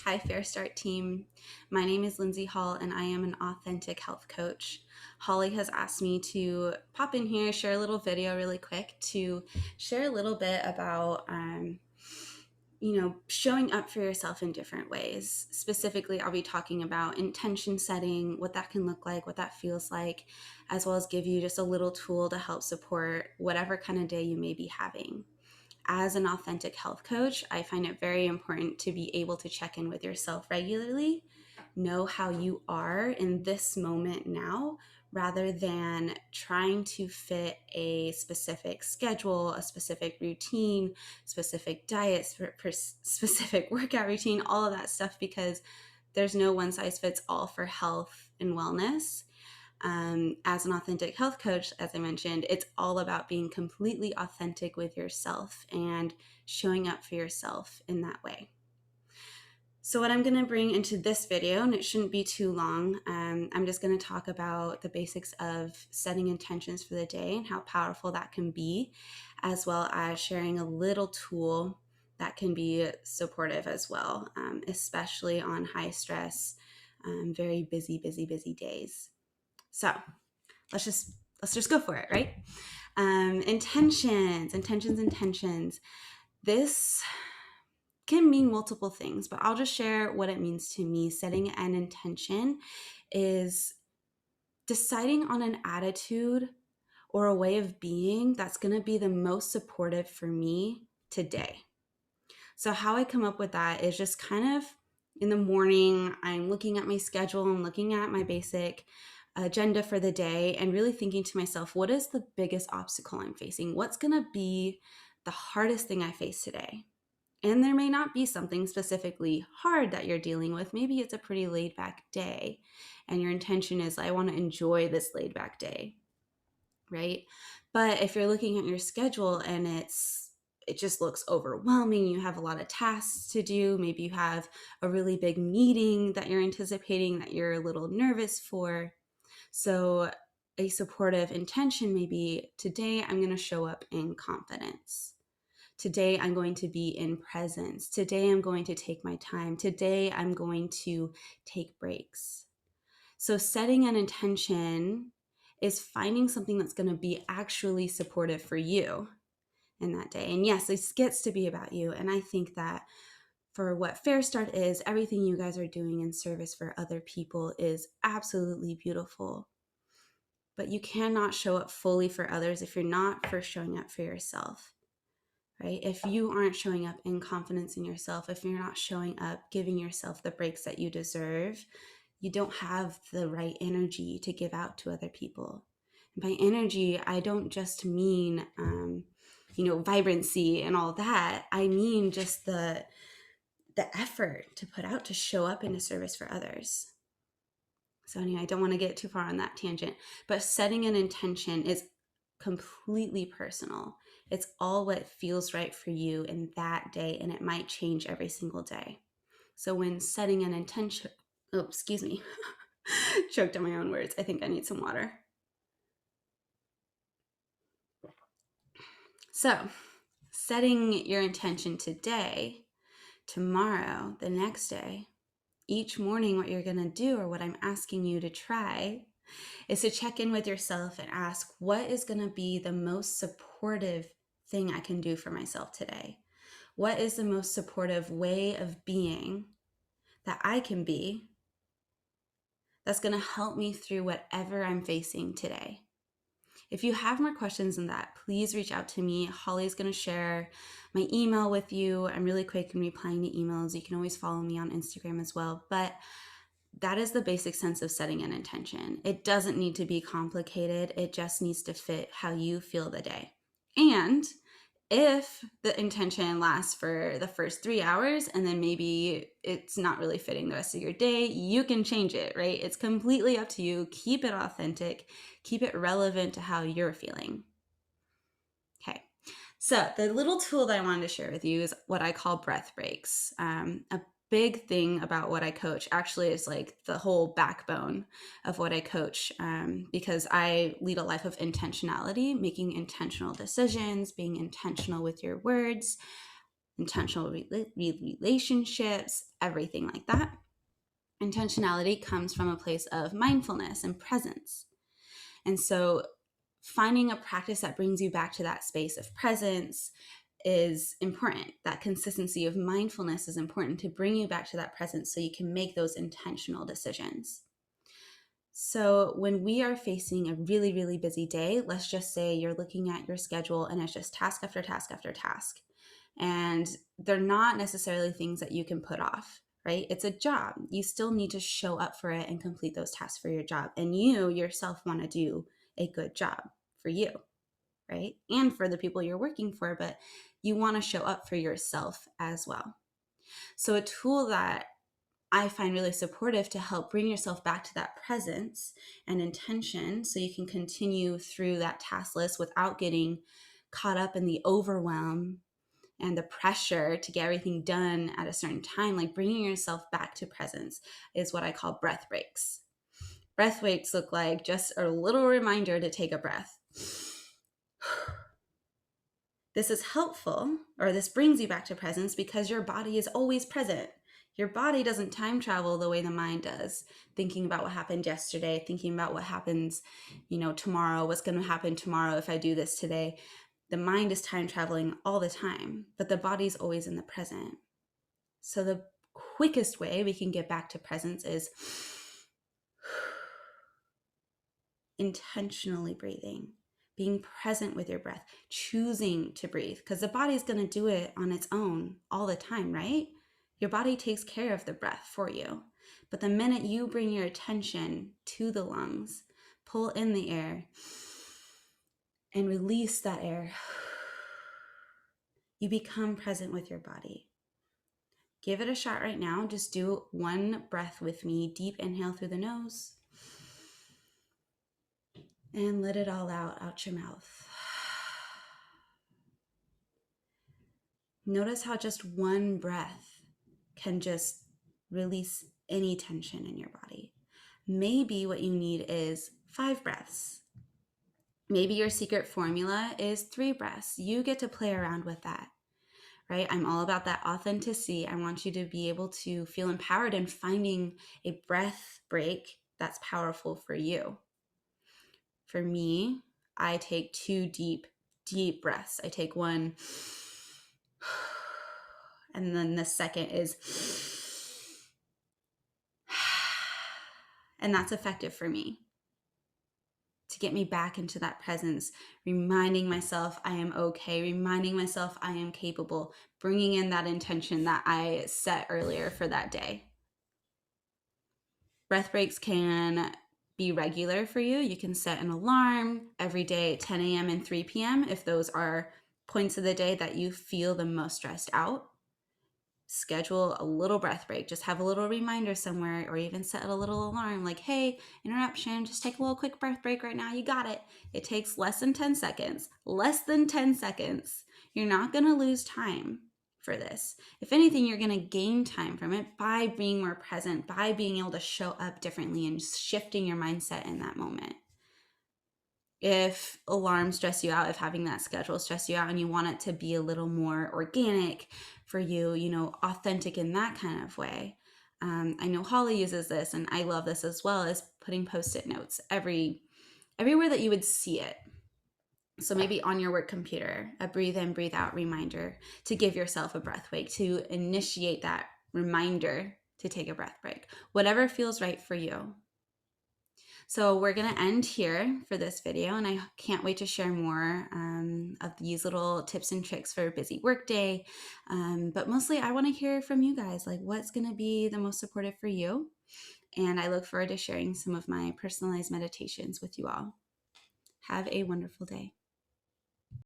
Hi, FareStart team. My name is Lindsay Hall, and I am an authentic health coach. Holly has asked me to pop in here, share a little video really quick to share a little bit about, showing up for yourself in different ways. Specifically, I'll be talking about intention setting, what that can look like, what that feels like, as well as give you just a little tool to help support whatever kind of day you may be having. As an authentic health coach, I find it very important to be able to check in with yourself regularly, know how you are in this moment now, rather than trying to fit a specific schedule, a specific routine, specific diet, specific workout routine, all of that stuff, because there's no one size fits all for health and wellness. As an authentic health coach, as I mentioned, it's all about being completely authentic with yourself and showing up for yourself in that way. So what I'm going to bring into this video, and it shouldn't be too long, I'm just going to talk about the basics of setting intentions for the day and how powerful that can be, as well as sharing a little tool that can be supportive as well, especially on high stress, very busy days. So let's just go for it, right? Intentions. This can mean multiple things, but I'll just share what it means to me. Setting an intention is deciding on an attitude or a way of being that's going to be the most supportive for me today. So how I come up with that is just kind of in the morning, I'm looking at my schedule and looking at my basic agenda for the day and really thinking to myself, what is the biggest obstacle I'm facing? What's going to be the hardest thing I face today? And there may not be something specifically hard that you're dealing with. Maybe it's a pretty laid back day and your intention is, I want to enjoy this laid back day, right? But if you're looking at your schedule and it just looks overwhelming, you have a lot of tasks to do, maybe you have a really big meeting that you're anticipating that you're a little nervous for. So a supportive intention may be, today I'm going to show up in confidence. Today I'm going to be in presence. Today I'm going to take my time. Today I'm going to take breaks. So setting an intention is finding something that's going to be actually supportive for you in that day. And yes, this gets to be about you. And I think that for what FareStart is, everything you guys are doing in service for other people is absolutely beautiful. But you cannot show up fully for others if you're not first showing up for yourself, right? If you aren't showing up in confidence in yourself, if you're not showing up, giving yourself the breaks that you deserve, you don't have the right energy to give out to other people. And by energy, I don't just mean, vibrancy and all that. I mean just the effort to put out to show up in a service for others. So anyway, I don't want to get too far on that tangent, but setting an intention is completely personal. It's all what feels right for you in that day, and it might change every single day. So when setting an intention, oh, excuse me, choked on my own words. I think I need some water. So setting your intention today, tomorrow, the next day, each morning, what you're going to do, or what I'm asking you to try, is to check in with yourself and ask, what is going to be the most supportive thing I can do for myself today? What is the most supportive way of being that I can be that's going to help me through whatever I'm facing today? If you have more questions than that, please reach out to me. Holly's going to share my email with you. I'm really quick in replying to emails. You can always follow me on Instagram as well. But that is the basic sense of setting an intention. It doesn't need to be complicated. It just needs to fit how you feel the day. And if the intention lasts for the first 3 hours and then maybe it's not really fitting the rest of your day, you can change it, right? It's completely up to you. Keep it authentic. Keep it relevant to how you're feeling. Okay. So the little tool that I wanted to share with you is what I call breath breaks. A big thing about what I coach actually is like the whole backbone of what I coach, because I lead a life of intentionality, making intentional decisions, being intentional with your words, intentional relationships, everything like that. Intentionality comes from a place of mindfulness and presence. And so finding a practice that brings you back to that space of presence is important. That consistency of mindfulness is important to bring you back to that presence so you can make those intentional decisions. So when we are facing a really, really busy day, let's just say you're looking at your schedule and it's just task after task after task. And they're not necessarily things that you can put off, right? It's a job. You still need to show up for it and complete those tasks for your job. And you yourself want to do a good job for you, right? And for the people you're working for, but you want to show up for yourself as well. So a tool that I find really supportive to help bring yourself back to that presence and intention so you can continue through that task list without getting caught up in the overwhelm and the pressure to get everything done at a certain time, like bringing yourself back to presence, is what I call breath breaks. Breath breaks look like just a little reminder to take a breath. This is helpful, or this brings you back to presence because your body is always present. Your body doesn't time travel the way the mind does, thinking about what happened yesterday, thinking about what happens, tomorrow, what's going to happen tomorrow if I do this today. The mind is time traveling all the time, but the body's always in the present. So the quickest way we can get back to presence is intentionally breathing, being present with your breath, choosing to breathe, because the body's going to do it on its own all the time, right? Your body takes care of the breath for you. But the minute you bring your attention to the lungs, pull in the air and release that air, you become present with your body. Give it a shot right now. Just do one breath with me. Deep inhale through the nose and let it all out your mouth. Notice how just one breath can just release any tension in your body. Maybe what you need is 5 breaths. Maybe your secret formula is 3 breaths. You get to play around with that, right? I'm all about that authenticity. I want you to be able to feel empowered in finding a breath break that's powerful for you. For me, I take 2 deep breaths. I take one, and then the second is, and that's effective for me to get me back into that presence, reminding myself I am okay, reminding myself I am capable, bringing in that intention that I set earlier for that day. Breath breaks can be regular for you. You can set an alarm every day at 10 a.m. and 3 p.m. if those are points of the day that you feel the most stressed out. Schedule a little breath break. Just have a little reminder somewhere, or even set a little alarm like, hey, interruption, just take a little quick breath break right now. You got it. It takes less than 10 seconds. Less than 10 seconds. You're not going to lose time for this. If anything, you're going to gain time from it by being more present, by being able to show up differently and shifting your mindset in that moment. If alarms stress you out, if having that schedule stress you out and you want it to be a little more organic for you, authentic in that kind of way. I know Holly uses this, and I love this as well, as putting Post-it notes everywhere that you would see it. So maybe on your work computer, a breathe in, breathe out reminder to give yourself a breath break, to initiate that reminder to take a breath break, whatever feels right for you. So we're going to end here for this video, and I can't wait to share more of these little tips and tricks for a busy workday. But mostly I want to hear from you guys, like what's going to be the most supportive for you. And I look forward to sharing some of my personalized meditations with you all. Have a wonderful day.